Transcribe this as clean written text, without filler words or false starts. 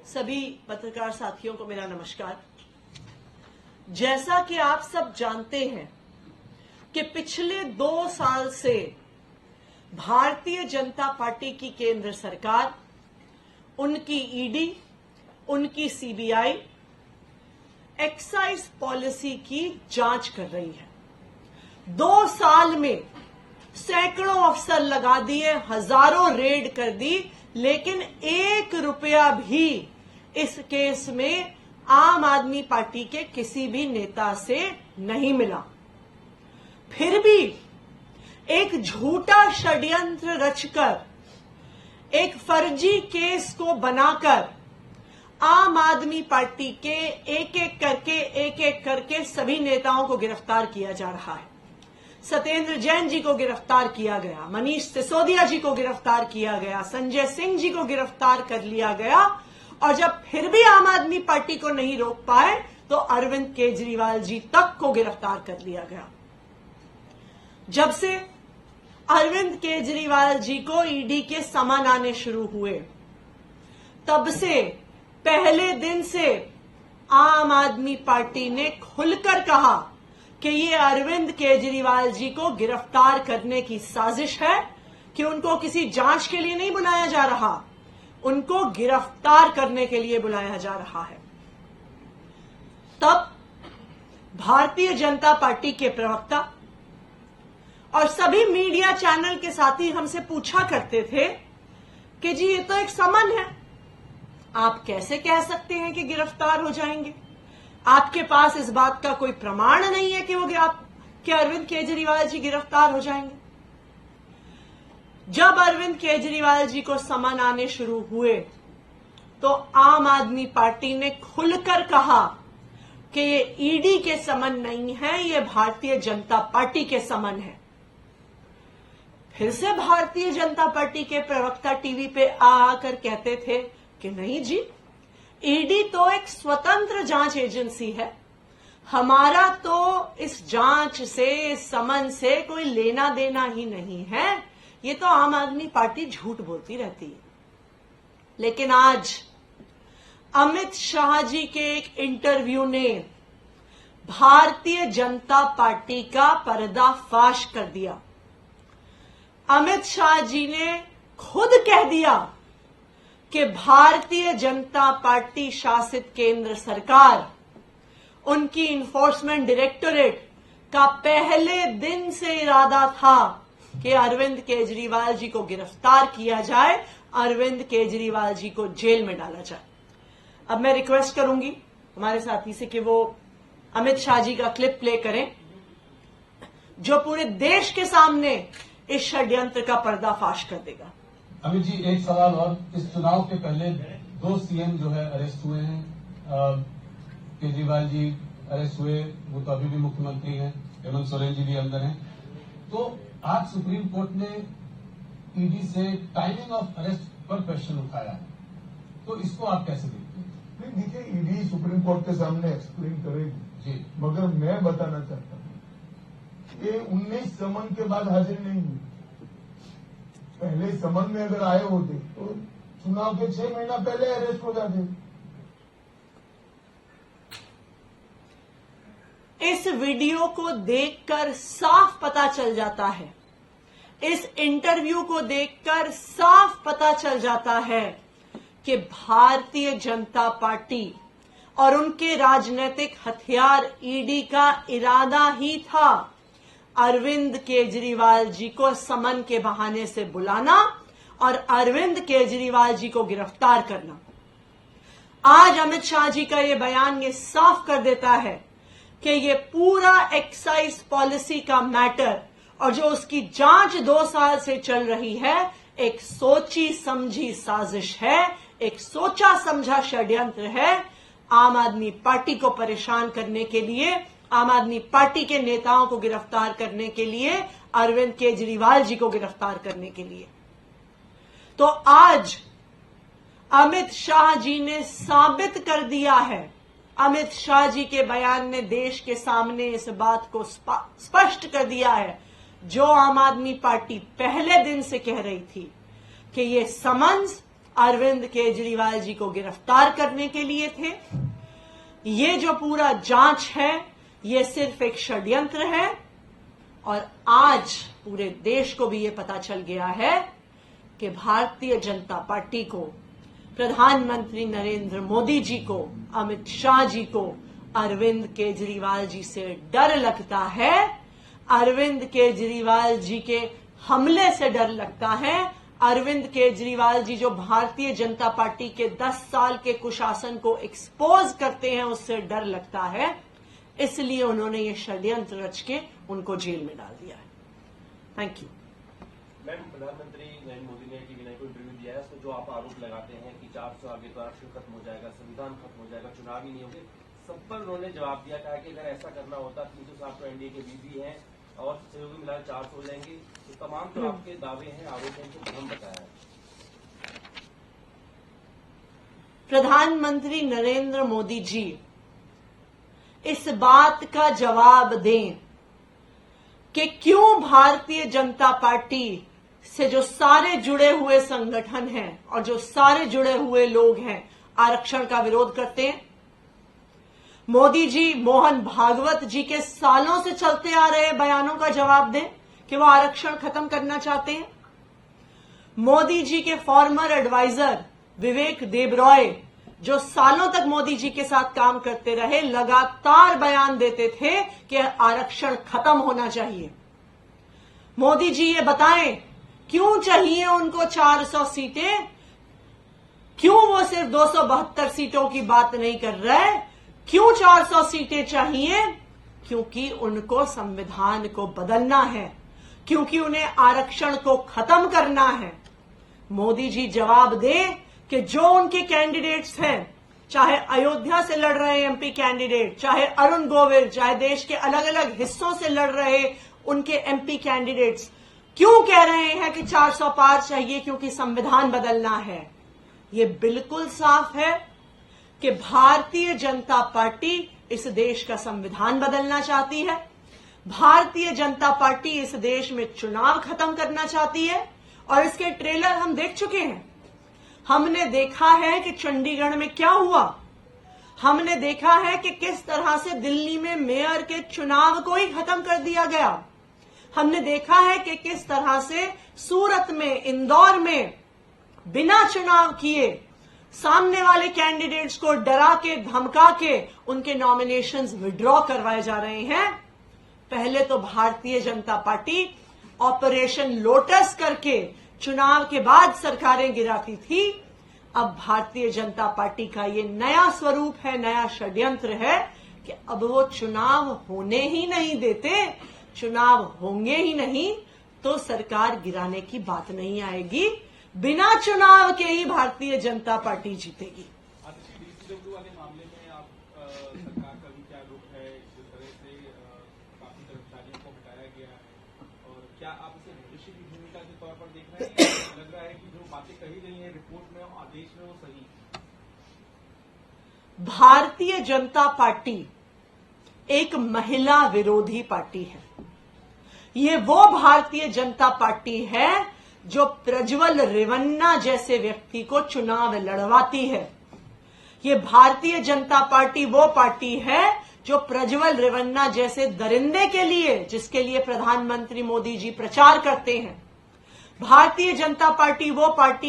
सभी पत्रकार साथियों को मेरा नमस्कार। जैसा कि आप सब जानते हैं कि पिछले 2 साल से भारतीय जनता पार्टी की केंद्र सरकार, उनकी ईडी, उनकी सीबीआई एक्साइज पॉलिसी की जांच कर रही है। 2 साल में सैकड़ों अफसर लगा दिए, हजारों रेड कर दी, लेकिन 1 रुपया भी इस केस में आम आदमी पार्टी के किसी भी नेता से नहीं मिला। फिर भी एक झूठा षड्यंत्र रचकर, एक फर्जी केस को बनाकर आम आदमी पार्टी के एक एक करके सभी नेताओं को गिरफ्तार किया जा रहा है। सत्येंद्र जैन जी को गिरफ्तार किया गया, मनीष सिसोदिया जी को गिरफ्तार किया गया, संजय सिंह जी को गिरफ्तार कर लिया गया, और जब फिर भी आम आदमी पार्टी को नहीं रोक पाए तो अरविंद केजरीवाल जी तक को गिरफ्तार कर लिया गया। जब से अरविंद केजरीवाल जी को ईडी के समन आने शुरू हुए, तब से पहले दिन से आम आदमी पार्टी ने खुलकर कहा कि ये अरविंद केजरीवाल जी को गिरफ्तार करने की साजिश है, कि उनको किसी जांच के लिए नहीं बुलाया जा रहा, उनको गिरफ्तार करने के लिए बुलाया जा रहा है। तब भारतीय जनता पार्टी के प्रवक्ता और सभी मीडिया चैनल के साथी हमसे पूछा करते थे कि जी ये तो एक समन है, आप कैसे कह सकते हैं कि गिरफ्तार हो जाएंगे? आपके पास इस बात का कोई प्रमाण नहीं है कि अरविंद केजरीवाल जी गिरफ्तार हो जाएंगे। जब अरविंद केजरीवाल जी को समन आने शुरू हुए तो आम आदमी पार्टी ने खुलकर कहा कि ये ईडी के समन नहीं है, ये भारतीय जनता पार्टी के समन है। फिर से भारतीय जनता पार्टी के प्रवक्ता टीवी पे आकर कहते थे कि नहीं जी, ईडी तो एक स्वतंत्र जांच एजेंसी है, हमारा तो इस जांच से, इस समन से कोई लेना देना ही नहीं है, ये तो आम आदमी पार्टी झूठ बोलती रहती है। लेकिन आज अमित शाह जी के एक इंटरव्यू ने भारतीय जनता पार्टी का पर्दाफाश कर दिया। अमित शाह जी ने खुद कह दिया कि भारतीय जनता पार्टी शासित केंद्र सरकार, उनकी इन्फोर्समेंट डायरेक्टोरेट का पहले दिन से इरादा था कि अरविंद केजरीवाल जी को गिरफ्तार किया जाए, अरविंद केजरीवाल जी को जेल में डाला जाए। अब मैं रिक्वेस्ट करूंगी हमारे साथी से कि वो अमित शाह जी का क्लिप प्ले करें, जो पूरे देश के सामने इस षड्यंत्र का पर्दाफाश कर देगा। अमित जी, एक सवाल और, इस चुनाव के पहले 2 सीएम जो है अरेस्ट हुए हैं। केजरीवाल जी अरेस्ट हुए, वो तो अभी भी मुख्यमंत्री हैं, हेमंत सोरेन जी भी अंदर हैं। तो आज सुप्रीम कोर्ट ने ईडी से टाइमिंग ऑफ अरेस्ट पर क्वेश्चन उठाया है, तो इसको आप कैसे देखते हैं? देखिए, ईडी सुप्रीम कोर्ट के सामने एक्सप्लेन करेगी जी, मगर मैं बताना चाहता हूँ कि 19 समन के बाद हाजिरी नहीं हुई। पहले समन में अगर आए होते तो चुनाव के 6 महीना पहले अरेस्ट हो जाते। इस वीडियो को देखकर साफ पता चल जाता है, इस इंटरव्यू को देखकर साफ पता चल जाता है कि भारतीय जनता पार्टी और उनके राजनीतिक हथियार ईडी का इरादा ही था अरविंद केजरीवाल जी को समन के बहाने से बुलाना और अरविंद केजरीवाल जी को गिरफ्तार करना। आज अमित शाह जी का ये बयान ये साफ कर देता है कि ये पूरा एक्साइज पॉलिसी का मैटर और जो उसकी जांच 2 साल से चल रही है, एक सोची समझी साजिश है, एक सोचा समझा षड्यंत्र है, आम आदमी पार्टी को परेशान करने के लिए, आम आदमी पार्टी के नेताओं को गिरफ्तार करने के लिए, अरविंद केजरीवाल जी को गिरफ्तार करने के लिए। तो आज अमित शाह जी ने साबित कर दिया है, अमित शाह जी के बयान ने देश के सामने इस बात को स्पष्ट कर दिया है जो आम आदमी पार्टी पहले दिन से कह रही थी कि ये समन्स अरविंद केजरीवाल जी को गिरफ्तार करने के लिए थे। ये जो पूरा जांच है ये सिर्फ एक षड्यंत्र है और आज पूरे देश को भी ये पता चल गया है कि भारतीय जनता पार्टी को, प्रधानमंत्री नरेंद्र मोदी जी को, अमित शाह जी को अरविंद केजरीवाल जी से डर लगता है। अरविंद केजरीवाल जी के हमले से डर लगता है। अरविंद केजरीवाल जी जो भारतीय जनता पार्टी के 10 साल के कुशासन को एक्सपोज करते हैं उससे डर लगता है। इसलिए उन्होंने ये षड्यंत्र रच के उनको जेल में डाल दिया है। Thank you. मैम, प्रधानमंत्री नरेंद्र मोदी ने टीवी9 को इंटरव्यू दिया है, उसमें जो आप आरोप लगाते हैं कि 400 आगे तो आरक्षण खत्म हो जाएगा, संविधान खत्म हो जाएगा, चुनाव ही नहीं होंगे, सब पर उन्होंने जवाब दिया कहा कि अगर ऐसा करना होता 307 तो एनडीए के बीबी हैं और सहयोगी मिला 400 हो जाएंगे। तो तमाम जो आपके दावे हैं, आरोप हैं, उनको भ्रम बताया है। प्रधानमंत्री नरेंद्र मोदी जी इस बात का जवाब दें कि क्यों भारतीय जनता पार्टी से जो सारे जुड़े हुए संगठन हैं और जो सारे जुड़े हुए लोग हैं आरक्षण का विरोध करते हैं। मोदी जी मोहन भागवत जी के सालों से चलते आ रहे बयानों का जवाब दें कि वो आरक्षण खत्म करना चाहते हैं। मोदी जी के फॉर्मर एडवाइजर विवेक देबरॉय जो सालों तक मोदी जी के साथ काम करते रहे, लगातार बयान देते थे कि आरक्षण खत्म होना चाहिए। मोदी जी ये बताएं क्यों चाहिए उनको 400 सीटें, क्यों वो सिर्फ 272 सीटों की बात नहीं कर रहे, क्यों 400 सीटें चाहिए? क्योंकि उनको संविधान को बदलना है, क्योंकि उन्हें आरक्षण को खत्म करना है। मोदी जी जवाब दें कि जो उनके कैंडिडेट्स हैं, चाहे अयोध्या से लड़ रहे एमपी कैंडिडेट, चाहे अरुण गोविल, चाहे देश के अलग अलग हिस्सों से लड़ रहे उनके एमपी कैंडिडेट्स, क्यों कह रहे हैं कि 400 पार चाहिए? क्योंकि संविधान बदलना है। ये बिल्कुल साफ है कि भारतीय जनता पार्टी इस देश का संविधान बदलना चाहती है। भारतीय जनता पार्टी इस देश में चुनाव खत्म करना चाहती है और इसके ट्रेलर हम देख चुके हैं। हमने देखा है कि चंडीगढ़ में क्या हुआ, हमने देखा है कि किस तरह से दिल्ली में मेयर के चुनाव को ही खत्म कर दिया गया, हमने देखा है कि किस तरह से सूरत में, इंदौर में बिना चुनाव किए सामने वाले कैंडिडेट्स को डरा के, धमका के उनके नॉमिनेशंस विड्रॉ करवाए जा रहे हैं। पहले तो Bharatiya Janata party operation lotus करके चुनाव के बाद सरकारें गिराती थी। अब भारतीय जनता पार्टी का ये नया स्वरूप है, नया षड्यंत्र है कि अब वो चुनाव होने ही नहीं देते। चुनाव होंगे ही नहीं तो सरकार गिराने की बात नहीं आएगी। बिना चुनाव के ही भारतीय जनता पार्टी जीतेगी। डीसीडब्ल्यू वाले मामले में आप सरकार का भी क्या रुख है? जिस तरह से काफी कर्मचारियों को हटाया गया है, और क्या आप इसे भविष्य की भूमिका के तौर पर देख रहे हैं? लग रहा है कि जो बातें कही गई हैं रिपोर्ट में, आदेश में, वो सही? भारतीय जनता पार्टी एक महिला विरोधी पार्टी है। ये वो भारतीय जनता पार्टी है जो प्रज्वल रेवन्ना जैसे व्यक्ति को चुनाव लड़वाती है। ये भारतीय जनता पार्टी वो पार्टी है जो प्रज्वल रेवन्ना जैसे दरिंदे के लिए, जिसके लिए प्रधानमंत्री मोदी जी प्रचार करते हैं। भारतीय जनता पार्टी वो पार्टी है